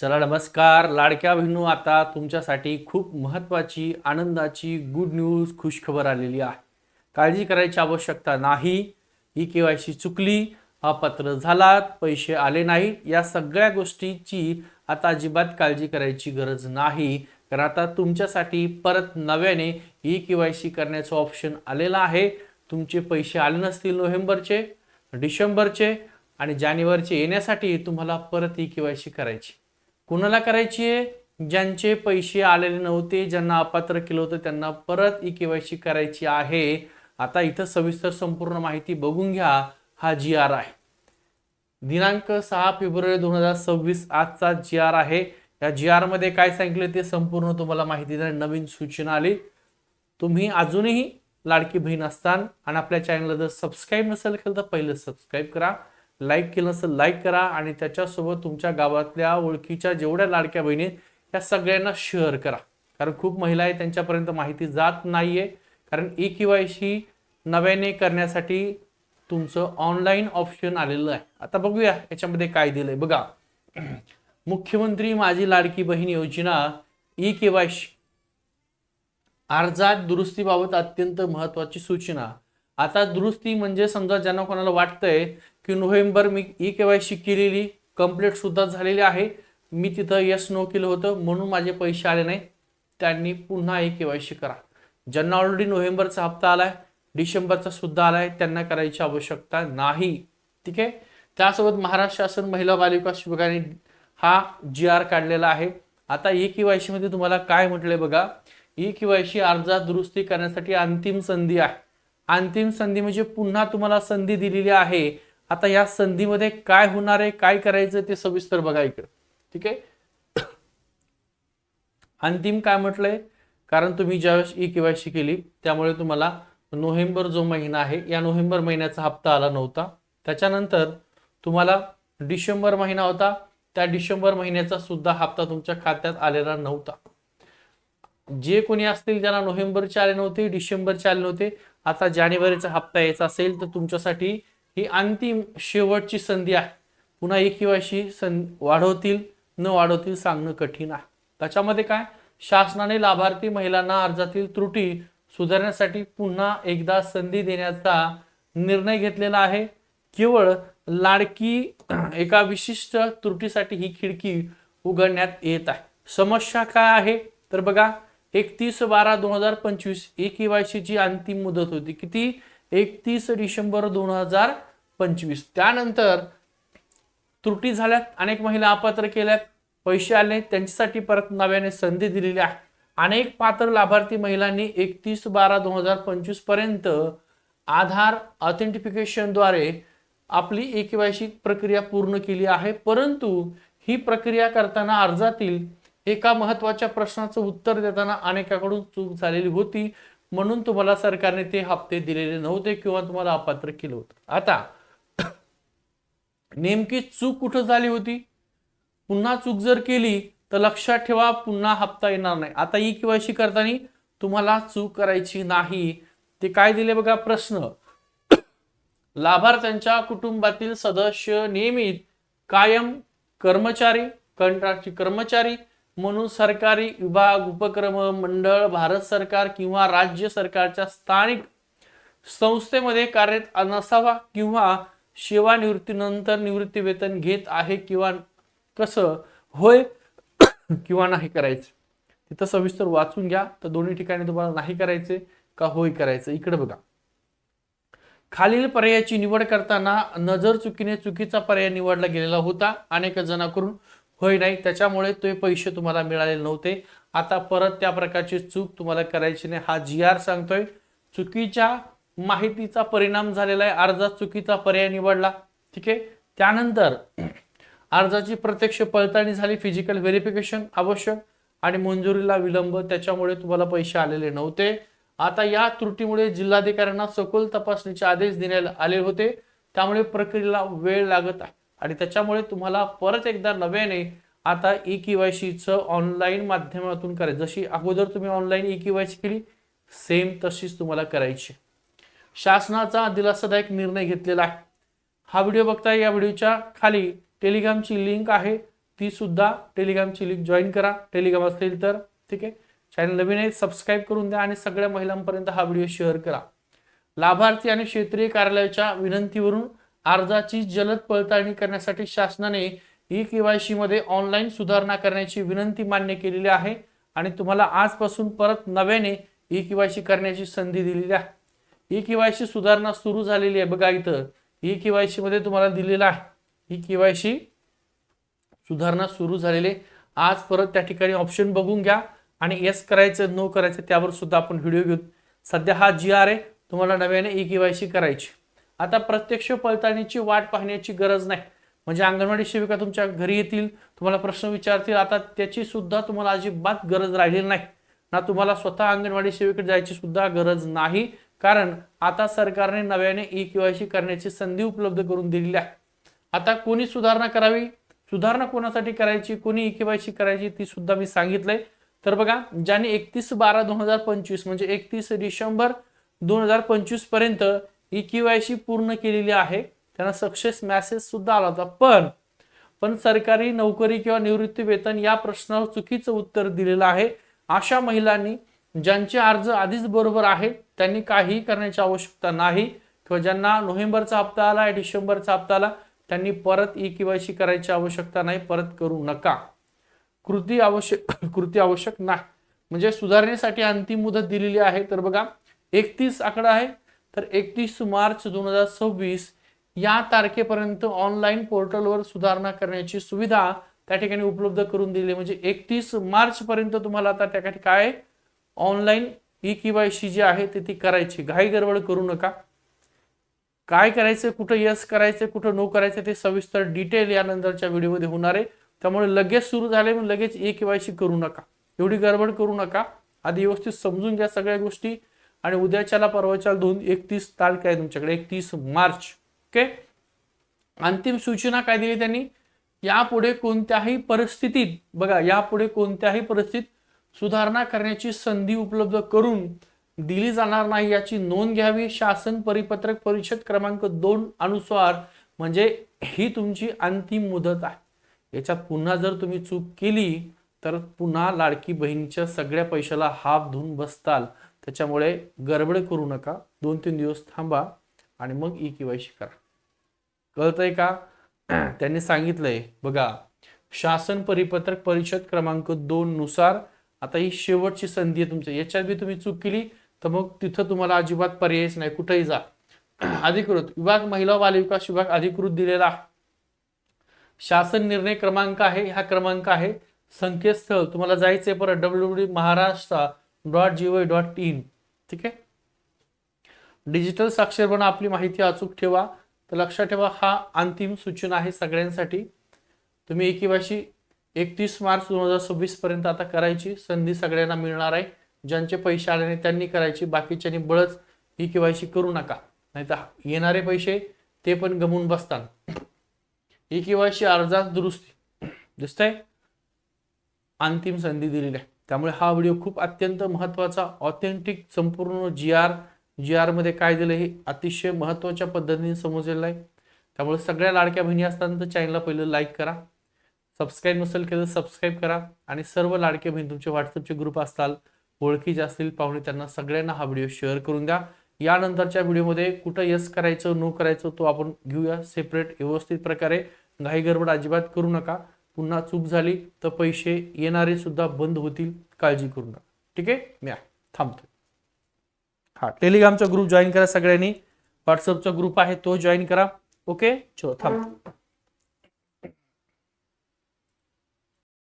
चला नमस्कार लाडक्या बहिणू, आता तुमच्यासाठी खूप महत्त्वाची आनंदाची गुड न्यूज खुशखबर आलेली आहे. काळजी करायची आवश्यकता नाही. ही केवायसी चुकली, अपात्र झालात, पैसे आले नाहीत, या सगळ्या गोष्टीची आता अजिबात काळजी करायची गरज नाही. कारण आता तुमच्यासाठी परत नव्याने ई केवायसी करण्याचं ऑप्शन आलेलं आहे. तुमचे पैसे आले नसतील नोव्हेंबरचे, डिसेंबरचे आणि जानेवारीचे, येण्यासाठी तुम्हाला परत ई केवायसी करायची. कुणाला करायची आहे? ज्यांचे पैसे आलेले नव्हते, ज्यांना अपात्र केलं होतं, त्यांना परत ई केवायसी करायची आहे. आता इथं सविस्तर संपूर्ण माहिती बघून घ्या. हा जी आर आहे, दिनांक 6 फेब्रुवारी 2026 आजचा जी आर आहे. या जी आर मध्ये काय सांगितलं ते संपूर्ण तुम्हाला माहिती देणार. नवीन सूचना आली. तुम्ही अजूनही लाडकी बहीण असताल आणि आपल्या चॅनलला जर सबस्क्राईब नसेल केलं तर पहिलं सबस्क्राईब करा, लाईक केलं नसेल लाईक करा आणि त्याच्यासोबत तुमच्या गावातल्या ओळखीच्या जेवढ्या लाडक्या बहिणी या सगळ्यांना शेअर करा. कारण खूप महिला आहेत, त्यांच्यापर्यंत माहिती जात नाहीये. कारण ई केवायसी नव्याने करण्यासाठी तुमचं ऑनलाईन ऑप्शन आलेलं आहे. आता बघूया याच्यामध्ये काय दिलंय बघा. मुख्यमंत्री माझी लाडकी बहीण योजना ई केवायसी अर्जात दुरुस्तीबाबत अत्यंत महत्त्वाची सूचना. आता दुरुस्ती म्हणजे समजा ज्यांना कोणाला वाटतंय की नोव्हेंबर मी ई केवायसी केलेली कंप्लीट सुद्धा झालेली आहे, मी तिथं यस नो केलं होतं म्हणून माझे पैसे आले नाही, त्यांनी पुन्हा ई केवायसी करा. ज्यांना ऑलरेडी नोव्हेंबरचा हप्ता आलाय, डिसेंबरचा सुद्धा आलाय, त्यांना करायची आवश्यकता नाही. ठीक आहे. त्यासोबत महाराष्ट्र शासन महिला बालविकास विभागाने हा जी आर काढलेला आहे. आता ई केवायसी मध्ये तुम्हाला काय म्हटलंय बघा. ई केवायसी अर्जात दुरुस्ती करण्यासाठी अंतिम संधी आहे. अंतिम संधी म्हणजे पुन्हा तुम्हाला संधी दिलेली आहे. आता या संधीमध्ये काय होणार आहे, काय करायचं ते सविस्तर बघा इकडे. ठीक आहे. अंतिम काय म्हटलंय, कारण तुम्ही ज्यावेळेस ई केवायसी केली त्यामुळे तुम्हाला नोव्हेंबर जो महिना आहे, या नोव्हेंबर महिन्याचा हप्ता आला नव्हता. त्याच्यानंतर तुम्हाला डिसेंबर महिना होता, त्या डिसेंबर महिन्याचा सुद्धा हप्ता तुमच्या खात्यात आलेला नव्हता. जे कोणी असतील ज्यांना नोव्हेंबरचे आले नव्हते, डिसेंबरचे आले नव्हते, आता जानेवारीचा हप्ता यायचा असेल तर तुमच्यासाठी ही अंतिम शेवटची संधी आहे. पुन्हा ई केवायसी वाढवतील न वाढवतील सांगणं कठीण आहे. त्याच्यामध्ये काय, शासनाने लाभार्थी महिलांना अर्जातील त्रुटी सुधारण्यासाठी पुन्हा एकदा संधी देण्याचा निर्णय घेतलेला आहे. केवळ लाडकी एका विशिष्ट त्रुटीसाठी ही खिडकी उघडण्यात येत आहे. समस्या काय आहे तर बघा, 31/12/2025 ई केवायसी ची अंतिम मुदत होती. किती? 31 डिसेंबर 2025. त्यानंतर त्रुटी झाल्यात, अनेक महिला अपात्र केल्यात, पैसे आले, त्यांच्यासाठी परत नव्याने संधी दिलेली आहे. अनेक पात्र लाभार्थी महिलांनी 31/12/2025 पर्यंत आधार ऑथेंटिफिकेशन द्वारे आपली ई केवायसी प्रक्रिया पूर्ण केली आहे. परंतु ही प्रक्रिया करताना अर्जातील एका महत्त्वाच्या प्रश्नाचं उत्तर देताना अनेकाकडून चूक झालेली होती, म्हणून तुम्हाला सरकारने ते हप्ते दिलेले नव्हते किंवा तुम्हाला अपात्र केलं होतं. आता नेमकी चूक कुठं झाली होती? पुन्हा चूक जर केली तर लक्षात ठेवा, पुन्हा हप्ता येणार नाही. आता ई केवायसी करताना तुम्हाला चूक करायची नाही. ते काय दिले बघा प्रश्न. लाभार्थ्यांच्या कुटुंबातील सदस्य नियमित कायम कर्मचारी, कंत्राटी कर्मचारी म्हणून सरकारी विभाग, उपक्रम, मंडळ, भारत सरकार किंवा राज्य सरकारच्या स्थानिक संस्थेमध्ये कार्यरत नसावा किंवा सेवानिवृत्तीनंतर निवृत्ती वेतन घेत आहे किंवा कसं, होय किंवा नाही करायचं. तिथं सविस्तर वाचून घ्या. तर दोन्ही ठिकाणी तुम्हाला नाही करायचे का होय करायचं. इकडे बघा, खालील पर्यायाची निवड करताना नजर चुकीने चुकीचा पर्याय निवडला गेलेला होता. अनेक जणांकडून होय नाही, त्याच्यामुळे ते पैसे तुम्हाला मिळालेले नव्हते. आता परत त्या प्रकारची चूक तुम्हाला करायची नाही, हा जी आर सांगतोय. चुकीच्या माहितीचा परिणाम झालेला आहे, अर्जात चुकीचा पर्याय निवडला. ठीक आहे. त्यानंतर अर्जाची प्रत्यक्ष पडताळणी झाली, फिजिकल व्हेरिफिकेशन आवश्यक आणि मंजुरीला विलंब, त्याच्यामुळे तुम्हाला पैसे आलेले नव्हते. आता या त्रुटीमुळे जिल्हाधिकाऱ्यांना सखोल तपासणीचे आदेश देण्यात आले होते, त्यामुळे प्रक्रियेला वेळ लागत आहे आणि त्याच्यामुळे तुम्हाला परत एकदा नव्याने आता ई केवायसीचं ऑनलाईन माध्यमातून करायचं. जशी अगोदर तुम्ही ऑनलाईन ई केवायसी केली सेम तशीच तुम्हाला करायची. शासनाचा दिलासादायक निर्णय घेतलेला आहे. हा व्हिडिओ बघताय, या व्हिडिओच्या खाली टेलिग्रामची लिंक आहे, ती सुद्धा टेलिग्रामची लिंक जॉईन करा, टेलिग्राम असेल तर. ठीक आहे, चॅनल नवीन आहे सबस्क्राईब करून द्या आणि सगळ्या महिलांपर्यंत हा व्हिडिओ शेअर करा. लाभार्थी आणि क्षेत्रीय कार्यालयाच्या विनंतीवरून अर्जाची जलद पडताळणी करण्यासाठी शासनाने ई-केवायसी मध्ये ऑनलाईन सुधारणा करण्याची विनंती मान्य केलेली आहे आणि तुम्हाला आजपासून परत नव्याने ई-केवायसी करण्याची संधी दिलेली आहे. ई-केवायसी सुधारणा सुरू झालेली आहे. बघा इथं ई-केवायसी मध्ये तुम्हाला दिलेला आहे ई-केवायसी सुधारणा सुरू झालेली. आज परत त्या ठिकाणी ऑप्शन बघून घ्या आणि येस करायचं नो करायचं त्यावर सुद्धा आपण व्हिडिओ घेऊ. सध्या हा GR आहे, तुम्हाला नव्याने ई-केवायसी करायची. आता प्रत्यक्ष पडताळणीची वाट पाहण्याची गरज नाही. म्हणजे अंगणवाडी सेविका तुमच्या घरी येतील, तुम्हाला प्रश्न विचारतील, आता त्याची सुद्धा तुम्हाला अजिबात गरज राहिलेली नाही ना. तुम्हाला स्वतः अंगणवाडी सेविकेकडे जायची सुद्धा गरज नाही, कारण आता सरकारने नव्याने ई-केवायसी करण्याची संधी उपलब्ध करून दिलेली आहे. आता कोणी सुधारणा करावी, सुधारणा कोणासाठी करायची, कोणी ई-केवायसी करायची ती सुद्धा मी सांगितलंय. तर बघा, ज्यांनी 31/12/2025 म्हणजे 31 डिसेंबर 2025 पर्यंत ई-केवायसी पूर्ण केलेली आहे त्यांना सक्सेस मेसेज सुद्धा आला होता. पण सरकारी नोकरी किंवा निवृत्ती वेतन या प्रश्नावर चुकीचं उत्तर दिलेलं आहे. अशा महिलांनी ज्यांचे अर्ज आधीच बरोबर आहेत त्यांनी काहीही करण्याची आवश्यकता नाही, किंवा ज्यांना नोव्हेंबरचा हप्ता आला, डिसेंबरचा हप्ता आला, त्यांनी परत ई-केवायसी करायची आवश्यकता नाही, परत करू नका. कृती आवश्यक नाही. म्हणजे सुधारणेसाठी अंतिम मुदत दिलेली आहे. तर बघा 31 आकडा आहे, तर 31 मार्च 2026 या तारखेपर्यंत ऑनलाईन पोर्टलवर सुधारणा करण्याची सुविधा त्या ठिकाणी उपलब्ध करून दिली. म्हणजे 31 मार्च पर्यंत तुम्हाला आता त्या ठिकाणी काय ऑनलाईन ई-केवायसी जी आहे ती करायची. घाई गडबड करू नका. काय करायचं, कुठं यस करायचं, कुठं नो करायचं ते सविस्तर डिटेल या नंतरच्या व्हिडिओमध्ये होणार आहे. त्यामुळे लगेच सुरू झाले म्हणून लगेच ई-केवायसी करू नका, एवढी गडबड करू नका. आधी व्यवस्थित समजून घ्या सगळ्या गोष्टी. आणि उद्याच्याला परवाच्या 31 तारीख आहे तुमच्याकडे, 31 मार्च. ओके, अंतिम सूचना काय दिली त्यांनी, यापुढे कोणत्याही परिस्थितीत, बघा यापुढे कोणत्याही परिस्थितीत सुधारणा करण्याची संधी उपलब्ध करून दिली जाणार नाही याची नोंद घ्यावी. शासन परिपत्रक परिषद क्रमांक 2 अनुसार, म्हणजे ही तुमची अंतिम मुदत आहे. याच्यात पुन्हा जर तुम्ही चूक केली तर पुन्हा लाडकी बहिणीच्या सगळ्या पैशाला हात धुवून बसताल. त्याच्यामुळे गडबड करू नका, 2-3 दिवस थांबा आणि मग ई-केवायसी करा. कळतंय का? त्यांनी सांगितलंय बघा, शासन परिपत्रक परिषद क्रमांक 2 नुसार आता ही शेवटची संधी आहे तुमची. याच्यात बी तुम्ही चूक केली तर मग तिथं तुम्हाला अजिबात पर्यायच नाही, कुठेही जा. अधिकृत विभाग, महिला व बालविकास विभाग अधिकृत दिलेला शासन निर्णय क्रमांक आहे, हा क्रमांक आहे. संकेतस्थळ तुम्हाला जायचंय परत www.maharashtra.gov.in. ठीक आहे, डिजिटल साक्षर बना, आपली माहिती अचूक ठेवा. तर लक्षात ठेवा, हा अंतिम सूचना आहे सगळ्यांसाठी. तुम्ही ई-केवायसी 31 मार्च 2026 पर्यंत आता करायची संधी सगळ्यांना मिळणार आहे. ज्यांचे पैसे आले नाही त्यांनी करायची, बाकीच्यांनी बळच ई-केवायसी करू नका, नाहीतर येणारे पैसे ते पण गमवून बसतात. ई-केवायसी अर्जात दुरुस्ती दिसतंय, अंतिम संधी दिलेली आहे. त्यामुळे हा व्हिडिओ खूप अत्यंत महत्त्वाचा, ऑथेंटिक, संपूर्ण GR मध्ये काय दिलं हे अतिशय महत्त्वाच्या पद्धतीने समजलेलं आहे. त्यामुळे सगळ्या लाडक्या बहिणी असताना तर चॅनलला पहिलं लाईक करा, सबस्क्राईब नसेल केलं सबस्क्राईब करा. आणि सर्व लाडके बहीण तुमचे व्हॉट्सअपचे ग्रुप असतात, ओळखीचे असतील पाहुणे, त्यांना सगळ्यांना हा व्हिडिओ शेअर करून द्या. यानंतरच्या व्हिडिओमध्ये कुठं यस करायचं नो करायचं तो आपण घेऊया सेपरेट, व्यवस्थित प्रकारे. घाई गडबड अजिबात करू नका. पुन्हा चूक झाली तर पैसे येणारे सुद्धा बंद होतील, काळजी करू नका. ठीक आहे, मी थांबतो. हा, टेलिग्रामचा ग्रुप जॉईन करा सगळ्यांनी, व्हॉट्सअपचा ग्रुप आहे तो जॉईन करा. ओके, चलो थांबतो.